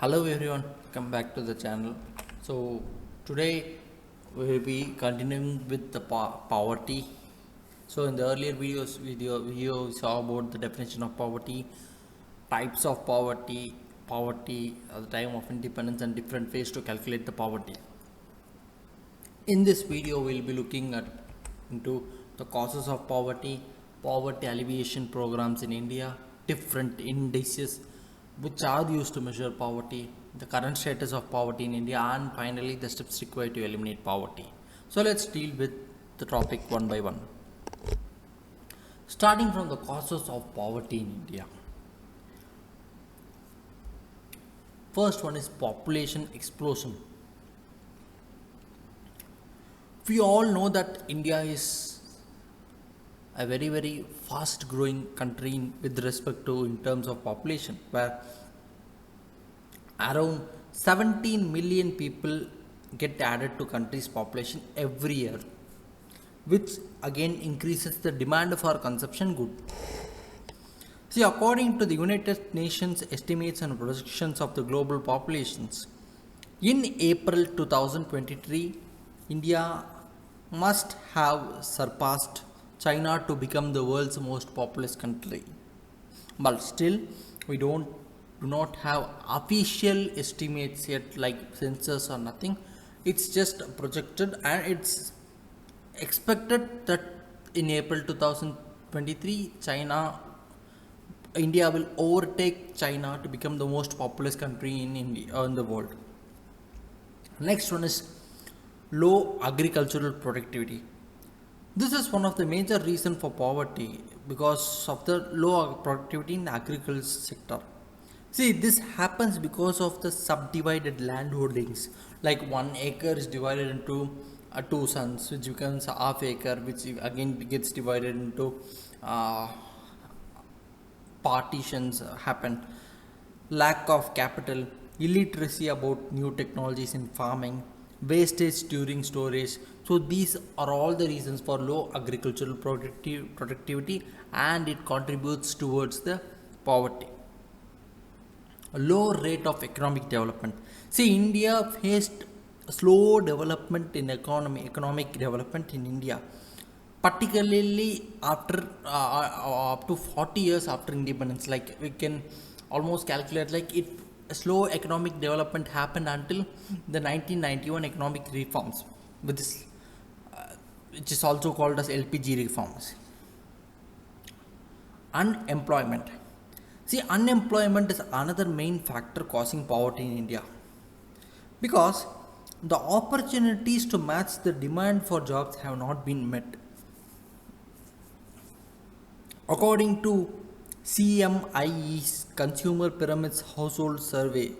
Hello everyone, come back to the channel. So today we will be continuing with the poverty. So in the earlier video we saw about the definition of poverty, types of poverty, poverty at the time of independence and different ways to calculate the poverty. In this video we will be looking at into the causes of poverty, poverty alleviation programs in India, different indices which are used to measure poverty, the current status of poverty in India, and finally the steps required to eliminate poverty. So let's deal with the topic one by one. Starting from the causes of poverty in India. First one is population explosion. We all know that India is a very fast growing country with respect to in terms of population, where around 17 million people get added to country's population every year, which again increases the demand for consumption good. See, according to the United Nations estimates and projections of the global populations, in April 2023, India must have surpassed China to become the world's most populous country. But still, we do not have official estimates yet, like census or nothing. It's just projected, and it's expected that in April 2023, India will overtake China to become the most populous country in India in the world. Next one is low agricultural productivity. This is one of the major reasons for poverty because of the low productivity in the agriculture sector. See, this happens because of the subdivided land holdings. Like 1 acre is divided into two sons, which becomes a half acre, which again gets divided into partitions happen. Lack of capital, illiteracy about new technologies in farming, wastage during storage. So these are all the reasons for low agricultural productivity, and it contributes towards the poverty. A low rate of economic development. See, India faced slow development in economic development in India, particularly after up to 40 years after independence. Like we can almost calculate like it slow economic development happened until the 1991 economic reforms, which is which is also called as LPG reforms. Unemployment. See, unemployment is another main factor causing poverty in India because the opportunities to match the demand for jobs have not been met. According to CMIE's Consumer Pyramids Household Survey,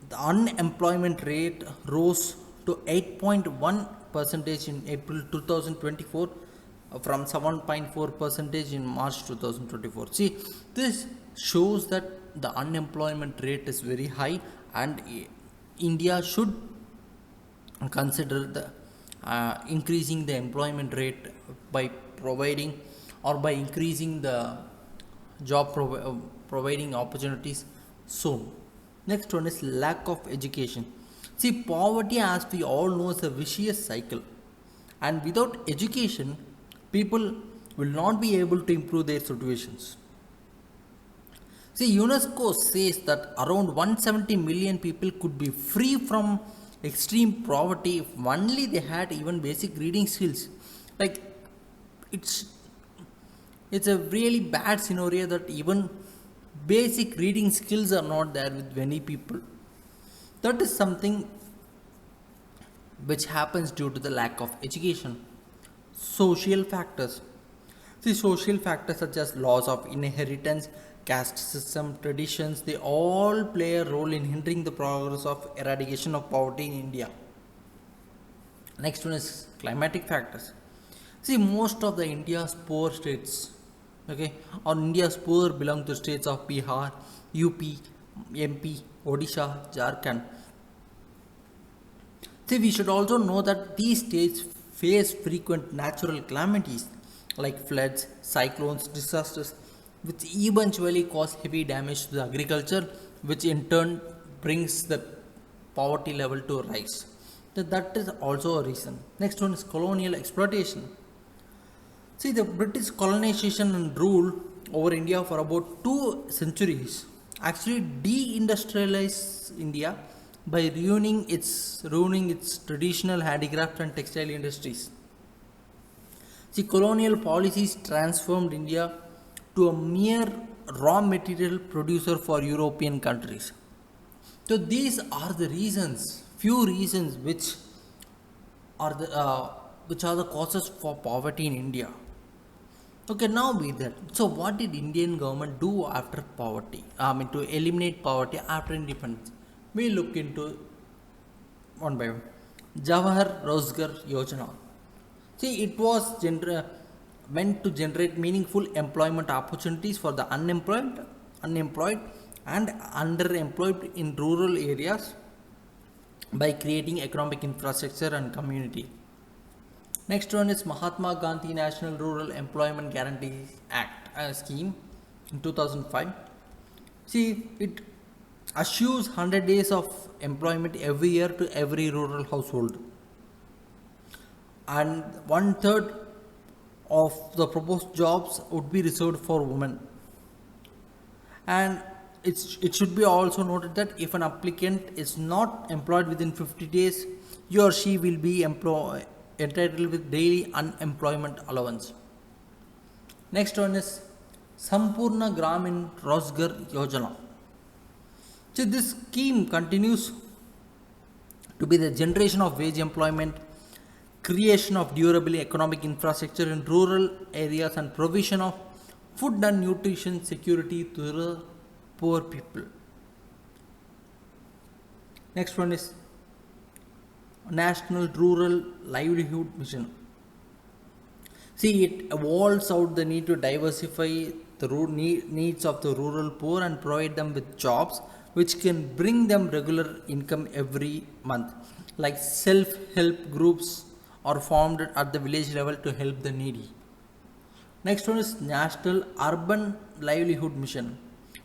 the unemployment rate rose to 8.1 percentage in April 2024 from 7.4 percentage in March 2024. See, this shows that the unemployment rate is very high, and India should consider the increasing the employment rate by providing or by increasing the providing opportunities soon. Next one is lack of education. See, poverty, as we all know, is a vicious cycle, and without education, people will not be able to improve their situations. See, UNESCO says that around 170 million people could be free from extreme poverty if only they had even basic reading skills. Like it's it's a really bad scenario that even basic reading skills are not there with many people. That is something which happens due to the lack of education. Social factors. See, social factors such as laws of inheritance, caste system, traditions, they all play a role in hindering the progress of eradication of poverty in India. Next one is climatic factors. See, most of the India's poor states, okay, or India's poor belong to states of Bihar, UP, MP, Odisha, Jharkhand. See, we should also know that these states face frequent natural calamities like floods, cyclones, disasters, which eventually cause heavy damage to the agriculture, which in turn brings the poverty level to rise. So that is also a reason. Next one is colonial exploitation. See, the British colonization and rule over India for about 2 centuries actually deindustrialized India by ruining its traditional handicraft and textile industries. See, colonial policies transformed India to a mere raw material producer for European countries. So these are the reasons, few reasons are the which are the causes for poverty in India. Okay, now be that. So what did Indian government do after poverty? I mean to eliminate poverty after independence. We look into one by one. Jawahar Rozgar Yojana. See, it was meant to generate meaningful employment opportunities for the unemployed and underemployed in rural areas by creating economic infrastructure and community. Next one is Mahatma Gandhi National Rural Employment Guarantee Act scheme in 2005. See, it assures 100 days of employment every year to every rural household, and one third of the proposed jobs would be reserved for women. And it should be also noted that if an applicant is not employed within 50 days, he or she will be entitled with daily unemployment allowance. Next one is Sampurna Gramin Rozgar Yojana. So this scheme continues to be the generation of wage employment, creation of durable economic infrastructure in rural areas, and provision of food and nutrition security to the poor people. Next one is National Rural Livelihood Mission. See, it evolves out the need to diversify the needs of the rural poor and provide them with jobs which can bring them regular income every month. Like self-help groups are formed at the village level to help the needy. Next one is National Urban Livelihood Mission.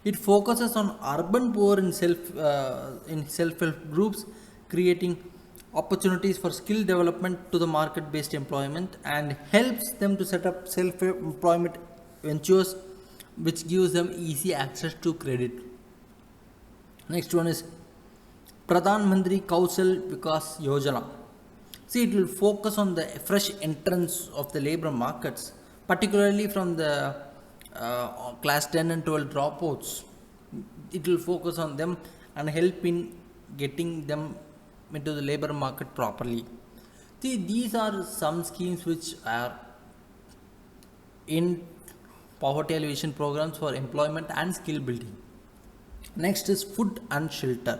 It focuses on urban poor in self-help groups, creating opportunities for skill development to the market-based employment, and helps them to set up self-employment ventures, which gives them easy access to credit. Next one is Pradhan Mantri Kaushal Vikas Yojana. See, it will focus on the fresh entrance of the labor markets, particularly from the class 10 and 12 dropouts. It will focus on them and help in getting them into the labor market properly. See, these are some schemes which are in poverty alleviation programs for employment and skill building. Next is food and shelter.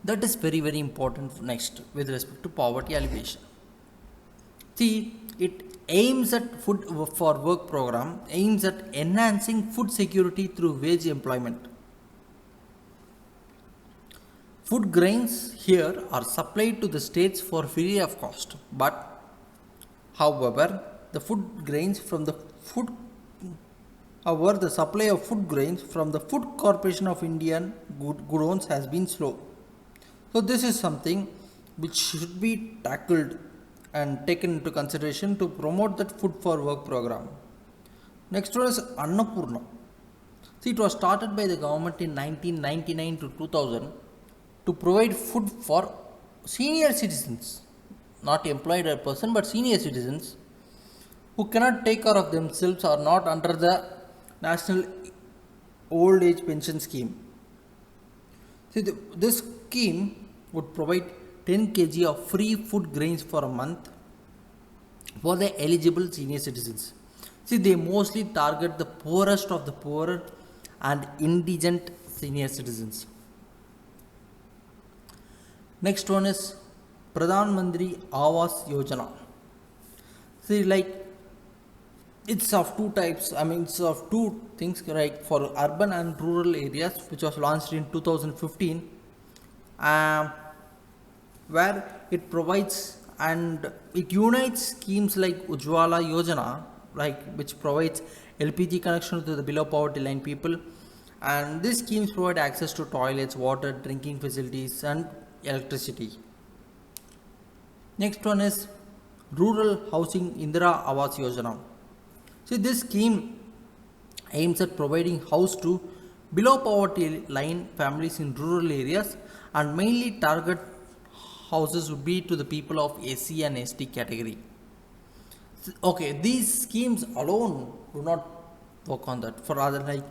That is very, very important next with respect to poverty alleviation. See, it aims at food for work program, aims at enhancing food security through wage employment. Food grains here are supplied to the states for free of cost, but however, the supply of food grains from the Food Corporation of Indian Godows has been slow. So this is something which should be tackled and taken into consideration to promote that food for work program. Next one is Annapurna. See, it was started by the government in 1999 to 2000 to provide food for senior citizens, not employed person, but senior citizens who cannot take care of themselves or not under the National Old Age Pension Scheme. See, this scheme would provide 10 kg of free food grains for a month for the eligible senior citizens. See, they mostly target the poorest of the poor and indigent senior citizens. Next one is Pradhan Mantri Awas Yojana. See, like it's of two types. It's of two things, right? For urban and rural areas, which was launched in 2015, where it provides and it unites schemes like Ujjwala Yojana, like which provides LPG connection to the below poverty line people. And these schemes provide access to toilets, water, drinking facilities, and electricity. Next one is Rural Housing Indira Awas Yojana. See, this scheme aims at providing house to below poverty line families in rural areas, and mainly target houses would be to the people of SC and ST category. Okay, these schemes alone do not work on that. For other like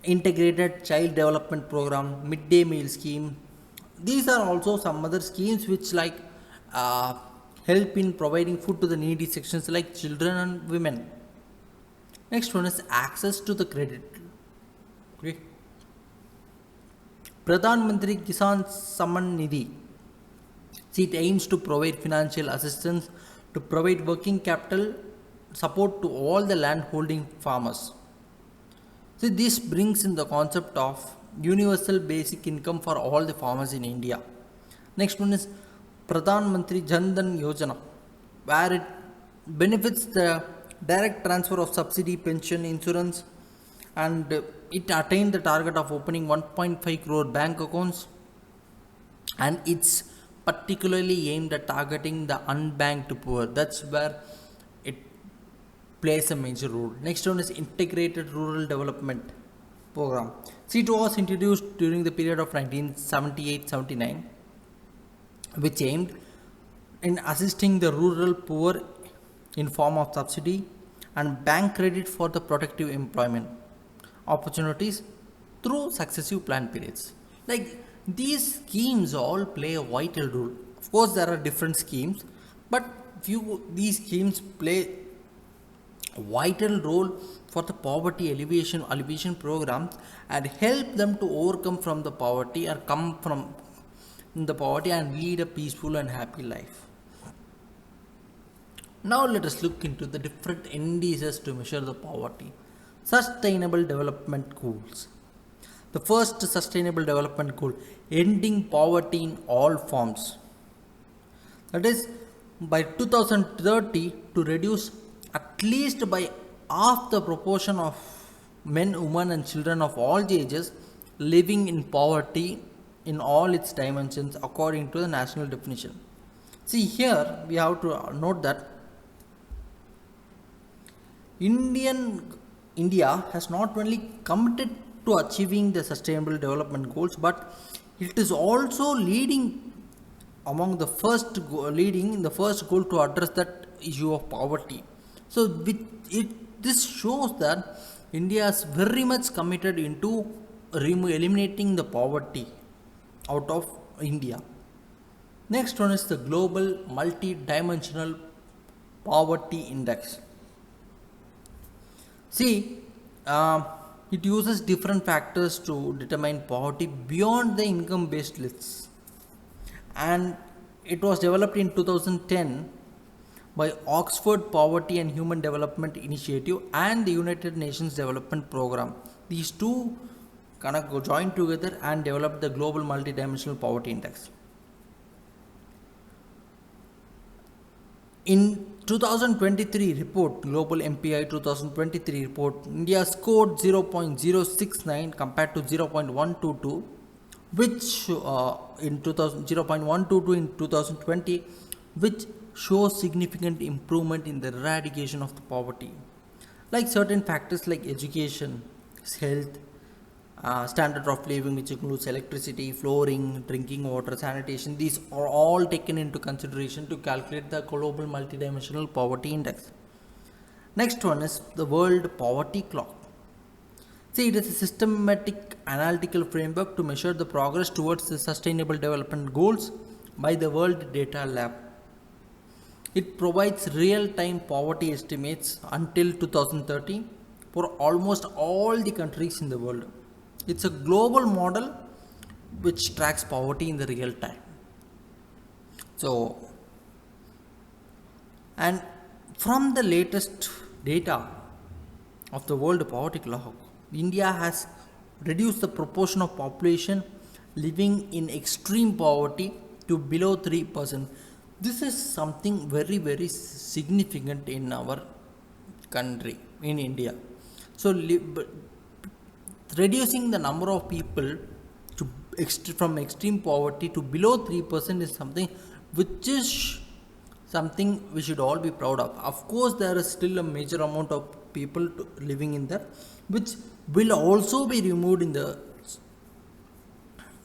integrated child development program, midday meal scheme, these are also some other schemes which like uh, help in providing food to the needy sections like children and women. Next one is access to the credit. Okay. Pradhan Mantri Kisan Samman Nidhi. See, it aims to provide financial assistance to provide working capital support to all the land holding farmers. See, this brings in the concept of universal basic income for all the farmers in India. Next one is Pradhan Mantri Jan Dhan Yojana, where it benefits the direct transfer of subsidy, pension, insurance, and it attained the target of opening 1.5 crore bank accounts, and it's particularly aimed at targeting the unbanked poor. That's where it plays a major role. Next one is integrated rural development program. See, it was introduced during the period of 1978-79, which aimed in assisting the rural poor in form of subsidy and bank credit for the productive employment opportunities through successive plan periods. Like these schemes all play a vital role. Of course, there are different schemes, but few these schemes play a vital role for the poverty alleviation programs and help them to overcome from the poverty or come from the poverty and lead a peaceful and happy life. Now let us look into the different indices to measure the poverty. Sustainable Development Goals. The first Sustainable Development Goal, ending poverty in all forms. That is, by 2030 to reduce at least by half the proportion of men, women and children of all ages living in poverty in all its dimensions according to the national definition. See, here we have to note that India has not only committed to achieving the sustainable development goals, but it is also leading among the leading in the first goal to address that issue of poverty. So this shows that India is very much committed into eliminating the poverty out of India. Next one is the Global Multi-Dimensional Poverty Index. See, it uses different factors to determine poverty beyond the income based lists, and it was developed in 2010 by Oxford Poverty and Human Development Initiative and the United Nations Development Program. These two kind of joined together and developed the Global Multidimensional Poverty Index. In 2023 report, Global MPI 2023 report, India scored 0.069 compared to 0.122, which in 0.122 in 2020, which shows significant improvement in the eradication of the poverty. Like certain factors like education, health, standard of living, which includes electricity, flooring, drinking water, sanitation, these are all taken into consideration to calculate the global multidimensional poverty index. Next one is the World Poverty Clock. See, it is a systematic analytical framework to measure the progress towards the sustainable development goals by the World Data Lab. It provides real-time poverty estimates until 2030 for almost all the countries in the world. It's a global model which tracks poverty in the real time. So, and from the latest data of the World Poverty Clock, India has reduced the proportion of population living in extreme poverty to below 3%. This is something very, very significant in our country, in India. So reducing the number of people to from extreme poverty to below 3% is something which is something we should all be proud of. Of course, there is still a major amount of people living in there, which will also be removed in the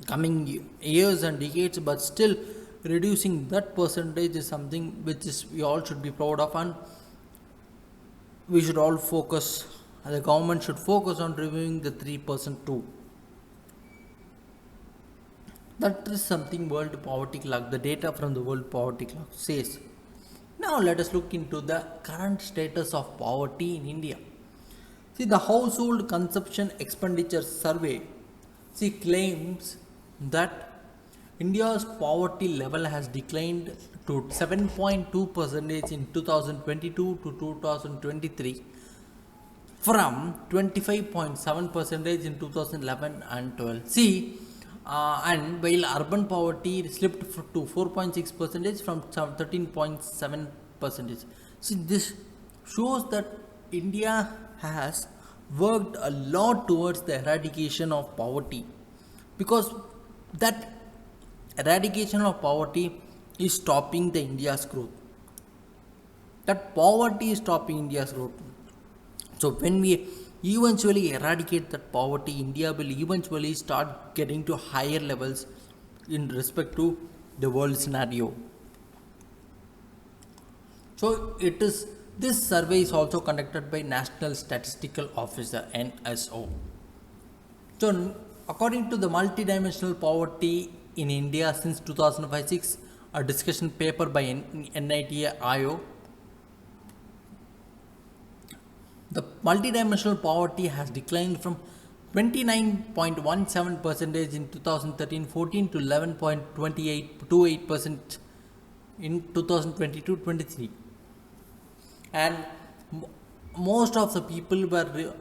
coming years and decades, but still reducing that percentage is something which is we all should be proud of, and we should all focus, the government should focus on reviewing the 3% too. That is something World Poverty Clock, the data from the World Poverty Clock says. Now let us look into the current status of poverty in India. See, the Household Consumption Expenditure Survey claims that India's poverty level has declined to 7.2% in 2022 to 2023 from 25.7% in 2011 and 12. And while urban poverty slipped to 4.6% from 13.7%. See, this shows that India has worked a lot towards the eradication of poverty, because that eradication of poverty is stopping the India's growth. That poverty is stopping India's growth. So when we eventually eradicate that poverty, India will eventually start getting to higher levels in respect to the world scenario. So this survey is also conducted by National Statistical Officer NSO. So according to the multidimensional poverty in India since 2005-6, a discussion paper by NITI Aayog, the multidimensional poverty has declined from 29.17% in 2013-14 to 11.28% in 2022-23. And most of the people were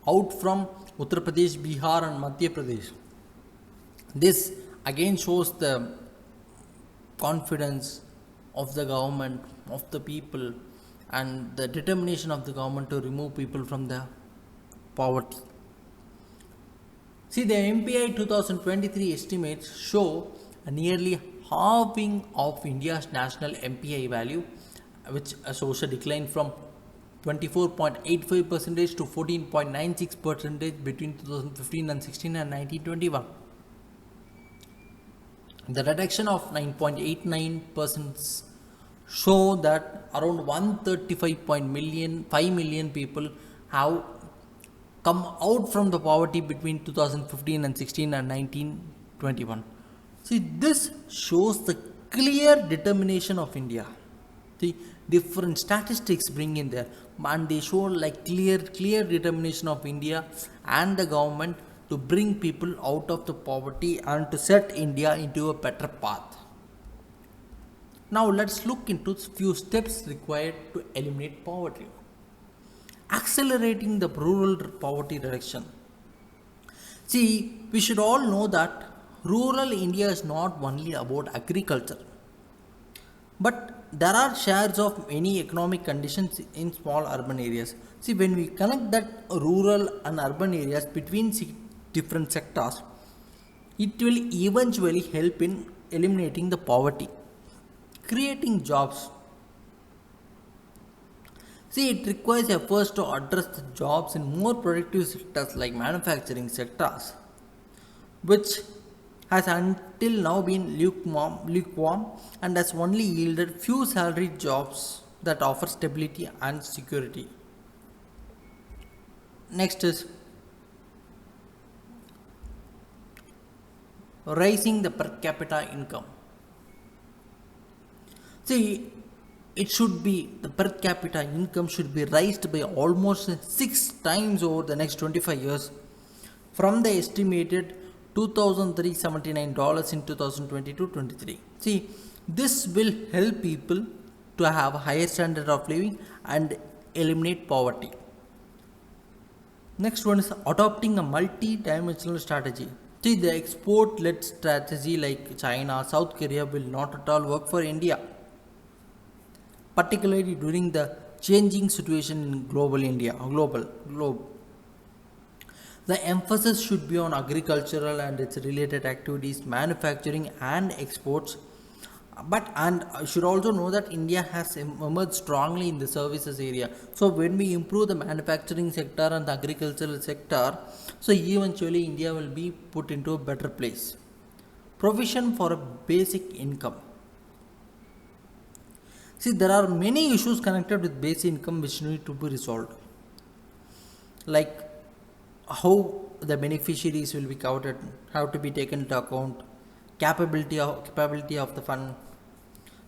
out from Uttar Pradesh, Bihar and Madhya Pradesh. This again shows the confidence of the government, of the people, and the determination of the government to remove people from the poverty. See, the MPI 2023 estimates show a nearly halving of India's national MPI value, which shows a decline from 24.85% to 14.96% between 2015 and 16 and 1921. The reduction of 9.89% show that around 135 million people have come out from the poverty between 2015 and 16 and 1921. See, this shows the clear determination of India. See, different statistics bring in there, and they show like clear determination of India and the government to bring people out of the poverty and to set India into a better path. Now let's look into few steps required to eliminate poverty. Accelerating the rural poverty reduction. See, we should all know that rural India is not only about agriculture, but there are shares of many economic conditions in small urban areas. See, when we connect that rural and urban areas between different sectors, it will eventually help in eliminating the poverty, creating jobs. See, it requires efforts to address the jobs in more productive sectors like manufacturing sectors, which has until now been lukewarm and has only yielded few salaried jobs that offer stability and security. Next is raising the per capita income. See, the per capita income should be raised by almost 6 times over the next 25 years from the estimated $2,379 in 2022-23. See, this will help people to have a higher standard of living and eliminate poverty. Next one is adopting a multi-dimensional strategy. See, the export-led strategy like China, South Korea will not at all work for India, particularly during the changing situation in global India, global globe. The emphasis should be on agricultural and its related activities, manufacturing and exports. But and I should also know that India has emerged strongly in the services area. So when we improve the manufacturing sector and the agricultural sector, so eventually India will be put into a better place. Provision for a basic income. See, there are many issues connected with basic income which need to be resolved, like how the beneficiaries will be counted, have to be taken into account, capability of the fund.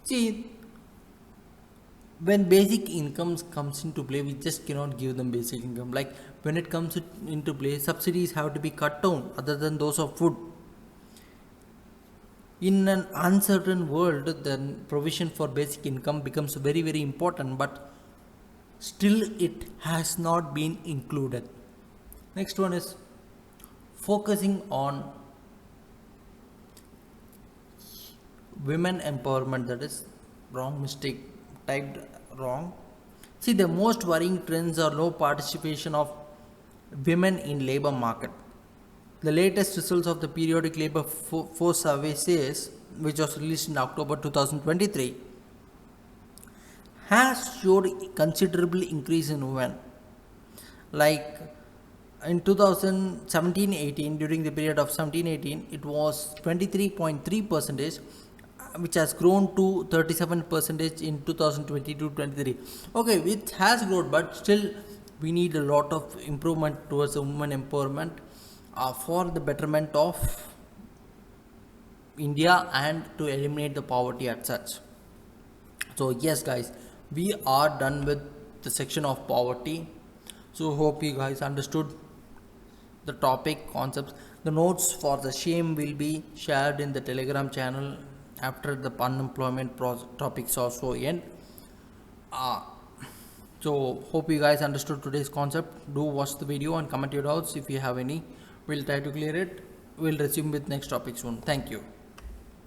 See, when basic incomes comes into play, we just cannot give them basic income. Like when it comes into play, subsidies have to be cut down other than those of food. In an uncertain world, then provision for basic income becomes very very important, but still it has not been included. Next one is focusing on women empowerment. That is wrong, mistake, typed wrong. See, the most worrying trends are low participation of women in labor market. The latest results of the periodic labor force survey says, which was released in October 2023, has showed considerable increase in women. Like in 2017-18, during the period of 17-18, it was 23.3 percentage, which has grown to 37 percentage in 2022-23. Okay, it has grown, but still we need a lot of improvement towards women empowerment for the betterment of India and to eliminate the poverty as such. So yes guys, we are done with the section of poverty. So hope you guys understood the topic concepts. The notes for the same will be shared in the Telegram channel after the unemployment topics also end. So hope you guys understood today's concept. Do watch the video and comment your doubts if you have any. We'll try to clear it. We'll resume with next topic soon. Thank you.